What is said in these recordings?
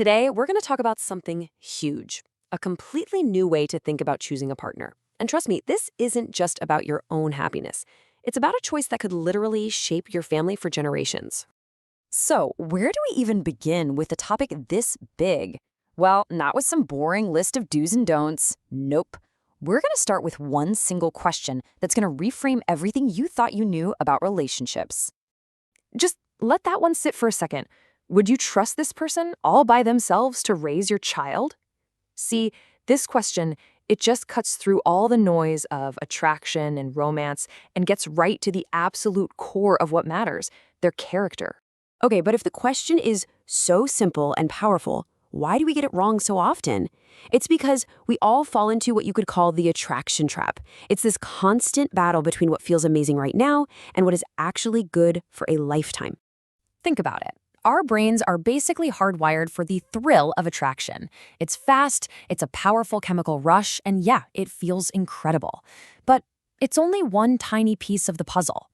Today, we're going to talk about something huge, a completely new way to think about choosing a partner. And trust me, this isn't just about your own happiness. It's about a choice that could literally shape your family for generations. So, where do we even begin with a topic this big? Well, not with some boring list of do's and don'ts. Nope. We're going to start with one single question that's going to reframe everything you thought you knew about relationships. Just let that one sit for a second. Would you trust this person all by themselves to raise your child? See, this question, it just cuts through all the noise of attraction and romance and gets right to the absolute core of what matters, their character. Okay, but if the question is so simple and powerful, why do we get it wrong so often? It's because we all fall into what you could call the attraction trap. It's this constant battle between what feels amazing right now and what is actually good for a lifetime. Think about it. Our brains are basically hardwired for the thrill of attraction. It's fast, it's a powerful chemical rush, and yeah, it feels incredible. But it's only one tiny piece of the puzzle.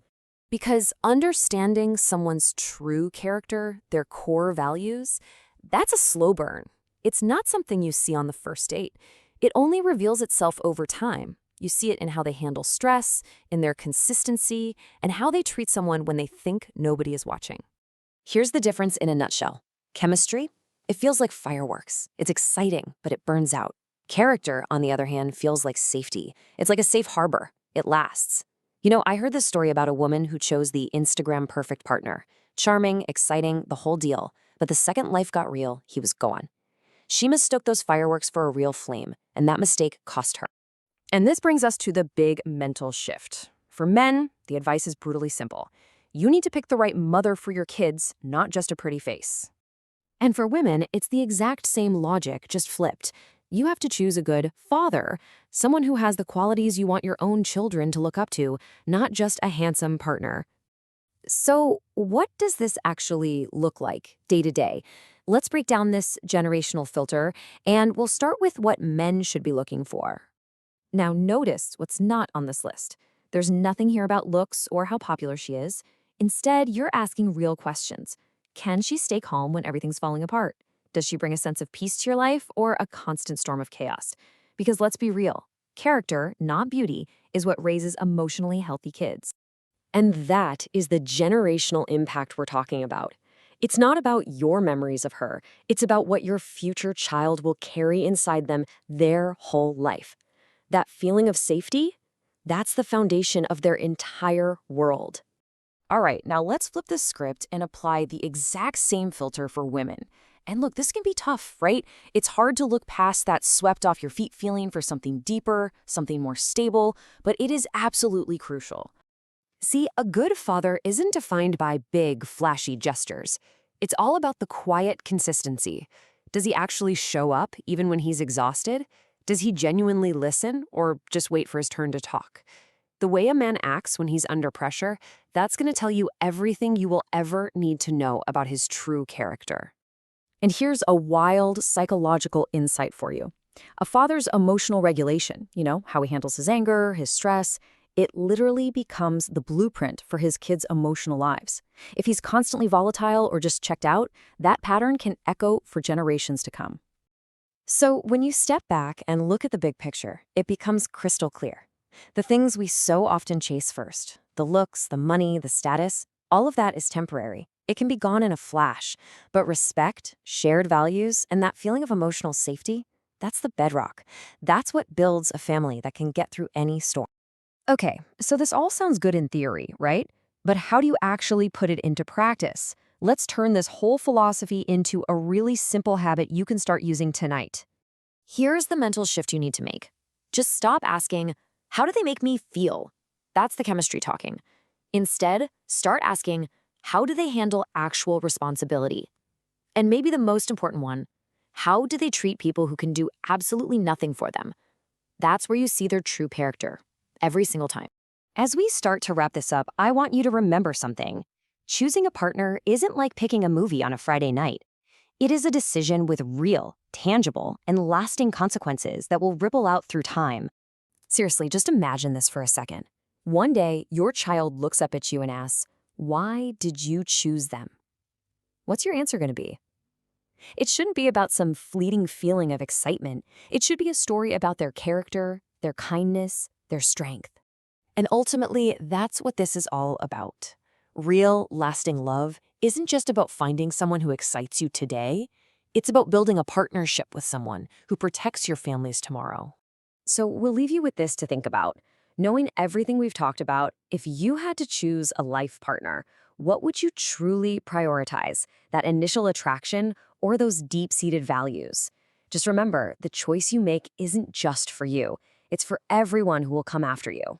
Because understanding someone's true character, their core values, that's a slow burn. It's not something you see on the first date. It only reveals itself over time. You see it in how they handle stress, in their consistency, and how they treat someone when they think nobody is watching. Here's the difference in a nutshell. Chemistry, it feels like fireworks. It's exciting, but it burns out. Character, on the other hand, feels like safety. It's like a safe harbor. It lasts. You know, I heard this story about a woman who chose the Instagram perfect partner. Charming, exciting, the whole deal. But the second life got real, he was gone. She mistook those fireworks for a real flame, and that mistake cost her. And this brings us to the big mental shift. For men, the advice is brutally simple. You need to pick the right mother for your kids, not just a pretty face. And for women, it's the exact same logic, just flipped. You have to choose a good father, someone who has the qualities you want your own children to look up to, not just a handsome partner. So, what does this actually look like day to day? Let's break down this generational filter, and we'll start with what men should be looking for. Now, notice what's not on this list. There's nothing here about looks or how popular she is. Instead, you're asking real questions. Can she stay calm when everything's falling apart? Does she bring a sense of peace to your life or a constant storm of chaos? Because let's be real, character, not beauty, is what raises emotionally healthy kids. And that is the generational impact we're talking about. It's not about your memories of her. It's about what your future child will carry inside them their whole life. That feeling of safety, that's the foundation of their entire world. All right, now let's flip the script and apply the exact same filter for women. And look, this can be tough, right? It's hard to look past that swept off your feet feeling for something deeper, something more stable, but it is absolutely crucial. See, a good father isn't defined by big, flashy gestures. It's all about the quiet consistency. Does he actually show up even when he's exhausted? Does he genuinely listen or just wait for his turn to talk? The way a man acts when he's under pressure, that's going to tell you everything you will ever need to know about his true character. And here's a wild psychological insight for you. A father's emotional regulation, how he handles his anger, his stress, it literally becomes the blueprint for his kids' emotional lives. If he's constantly volatile or just checked out, that pattern can echo for generations to come. So when you step back and look at the big picture, it becomes crystal clear. The things we so often chase first, the looks, the money, the status, all of that is temporary. It can be gone in a flash. But respect, shared values, and that feeling of emotional safety, that's the bedrock. That's what builds a family that can get through any storm. Okay, so this all sounds good in theory, right? But how do you actually put it into practice? Let's turn this whole philosophy into a really simple habit you can start using tonight. Here's the mental shift you need to make. Just stop asking, how do they make me feel? That's the chemistry talking. Instead, start asking, how do they handle actual responsibility? And maybe the most important one, how do they treat people who can do absolutely nothing for them? That's where you see their true character, every single time. As we start to wrap this up, I want you to remember something. Choosing a partner isn't like picking a movie on a Friday night. It is a decision with real, tangible, and lasting consequences that will ripple out through time. Seriously, just imagine this for a second. One day, your child looks up at you and asks, "Why did you choose them?" What's your answer going to be? It shouldn't be about some fleeting feeling of excitement. It should be a story about their character, their kindness, their strength. And ultimately, that's what this is all about. Real, lasting love isn't just about finding someone who excites you today. It's about building a partnership with someone who protects your family's tomorrow. So we'll leave you with this to think about. Knowing everything we've talked about, if you had to choose a life partner, what would you truly prioritize? That initial attraction or those deep-seated values? Just remember, the choice you make isn't just for you. It's for everyone who will come after you.